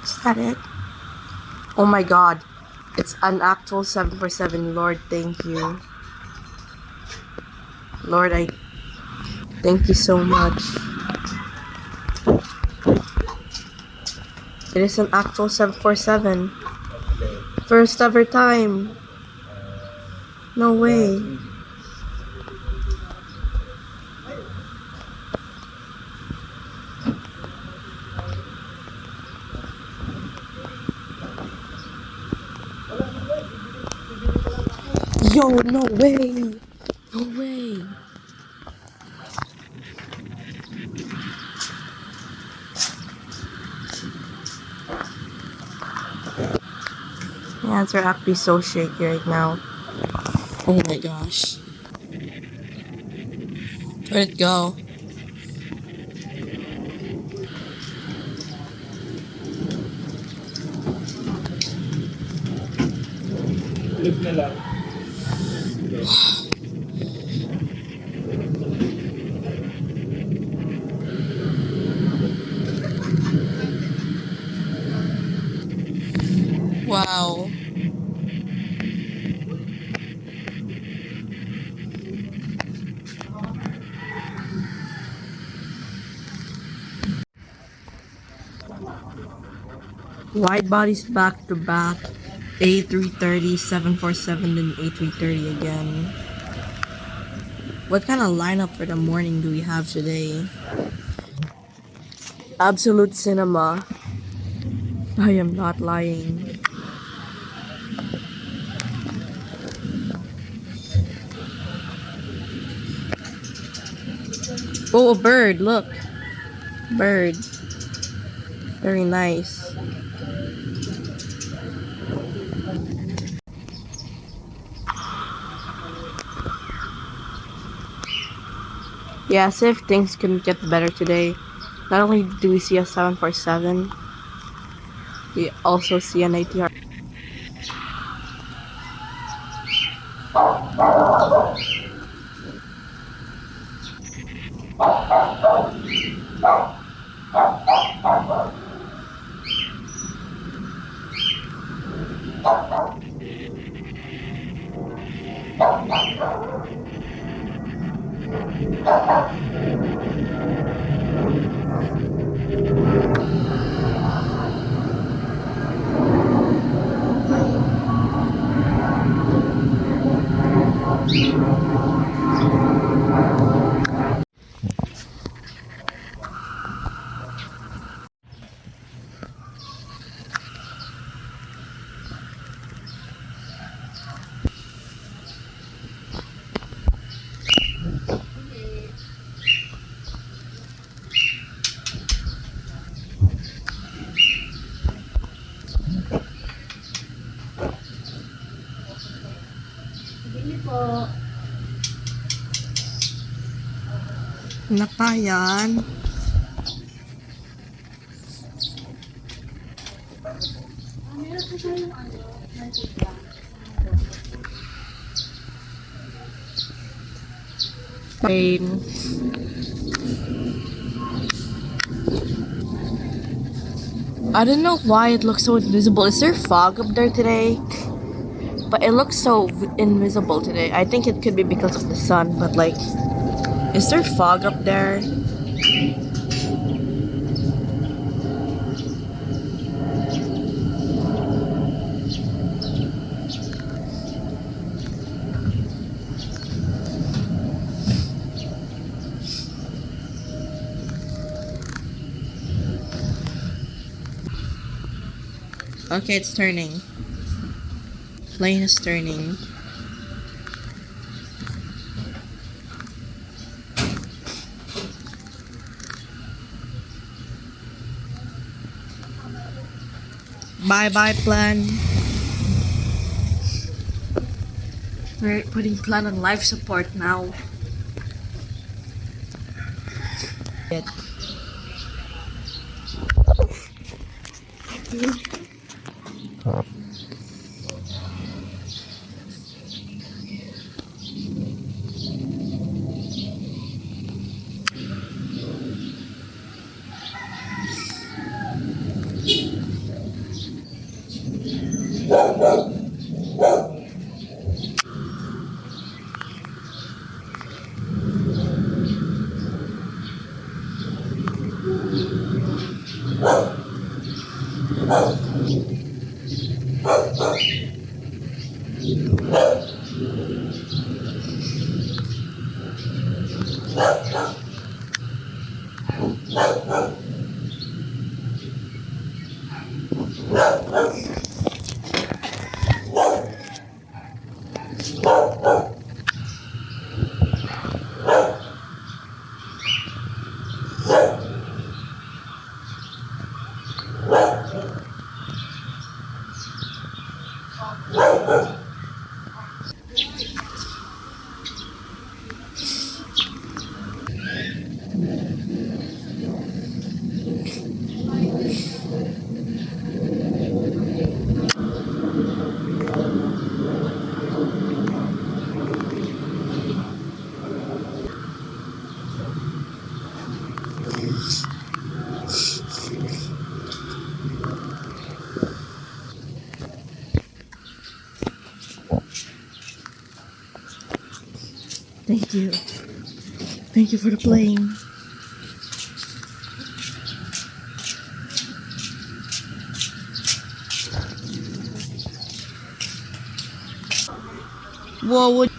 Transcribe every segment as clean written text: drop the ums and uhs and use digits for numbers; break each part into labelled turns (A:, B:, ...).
A: Is that it? Oh my god. It's an actual 747. Lord, thank you. Lord, I thank you so much. It is an actual 747. First ever time. No way. Yo, no way. No way. My hands are actually so shaky right now. Oh my gosh. Where'd it go?
B: Flip na lang.
A: Wow. Wide bodies back to back. A330, 747, then A330 again. What kind of lineup for the morning do we have today? Absolute cinema. I am not lying. Oh, a bird, look. Bird. Very nice. Yeah, as if things couldn't get better today. Not only do we see a 747, we also see an ATR. Na pa yan? Rain. I don't know why it looks so invisible. Is there fog up there today? But it looks so invisible today. I think it could be because of the sun, but like, is there fog up there? Okay, it's turning. Plane is turning. Bye-bye, plan. We're putting plan on life support now. Thank you. Thank you for the plane. Whoa, what?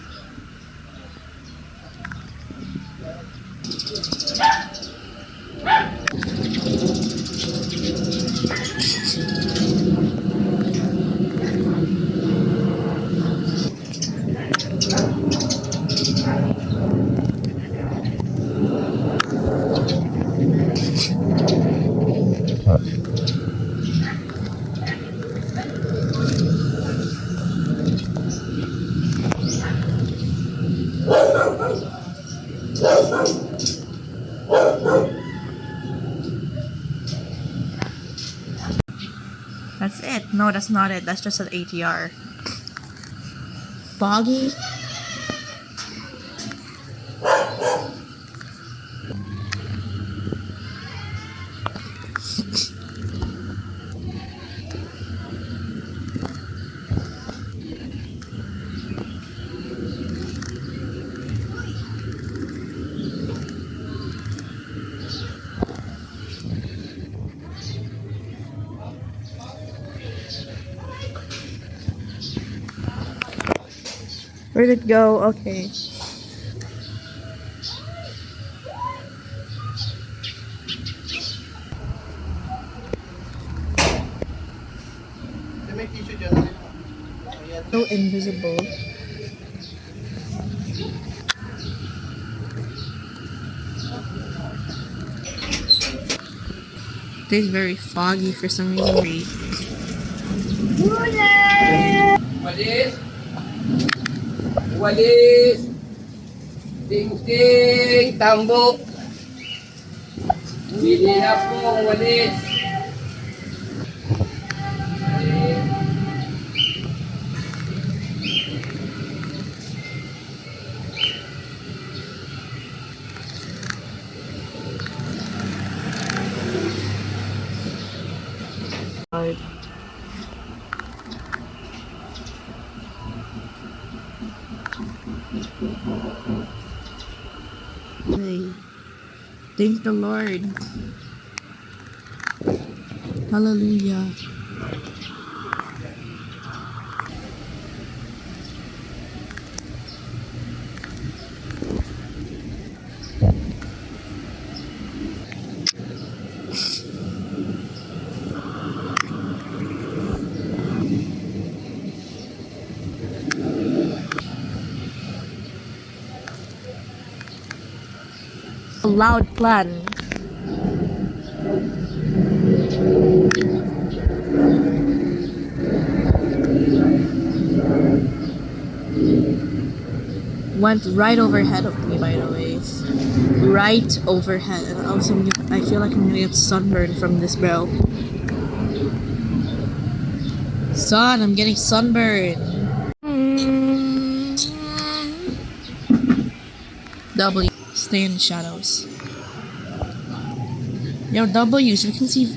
A: That's it. No, that's not it. That's just an ATR. Foggy? Where'd it go? Okay. So invisible. It's very foggy for some reason.
C: Walis! Walis! Ting-ting! Tambok! Bili na po, walis!
A: Right. Hey, thank the Lord. Hallelujah. A loud plan. Went right overhead of me, by the way. Right overhead. And also, I feel like I'm gonna get sunburned from this, bro. Son, I'm getting sunburned. W. Stay in the shadows. Yo, W's.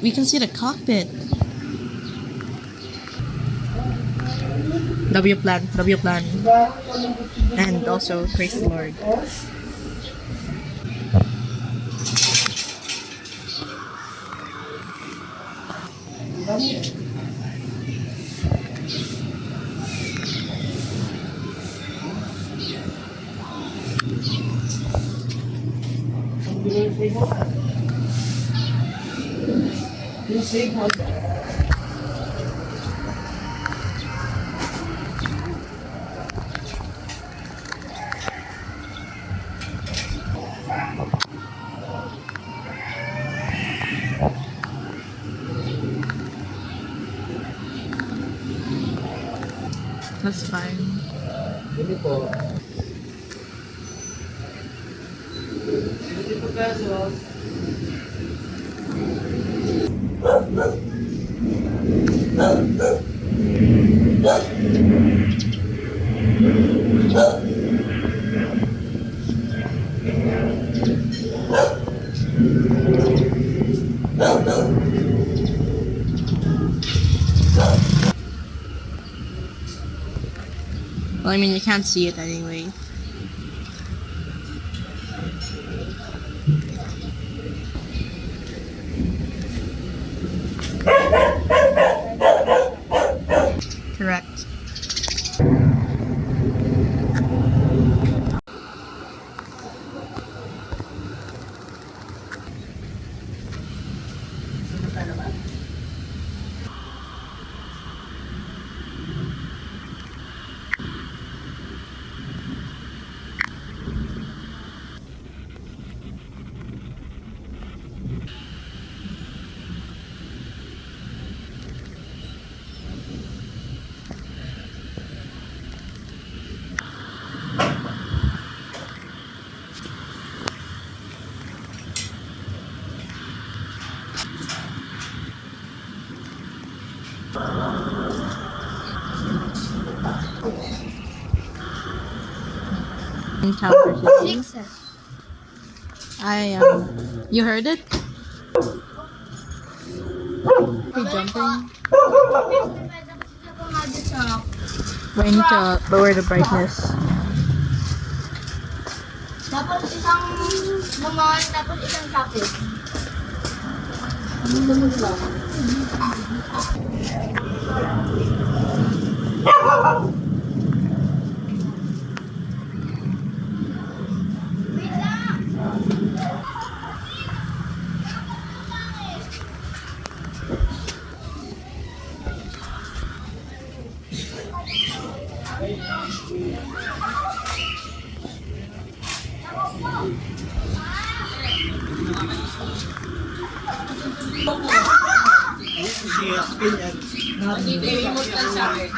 A: We can see the cockpit. W plan. W plan. And also praise the Lord.
C: Yung save mo.
A: That's fine.
C: Hindi po. 20 pesos.
A: Well, I mean, you can't see it anyway. Correct. Encounter today. You heard it? Hey, jumping. But I need to lower the brightness.
D: Dapat isang naman, dapat isang topic.
C: Remote lang sa akin.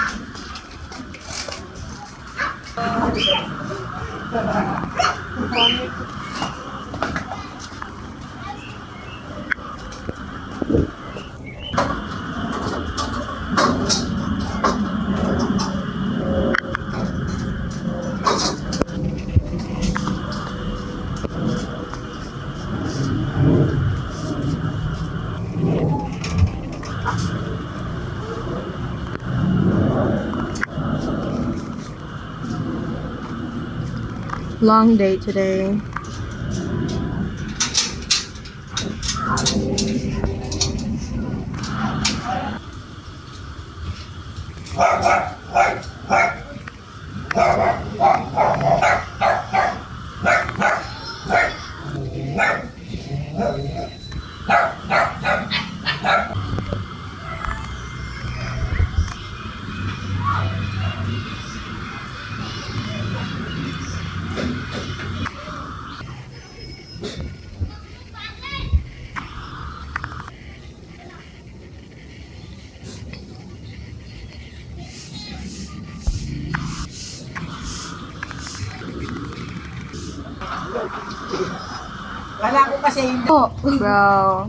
A: Long day today.
C: Wala ko kasi hindi.
A: Oh, bro.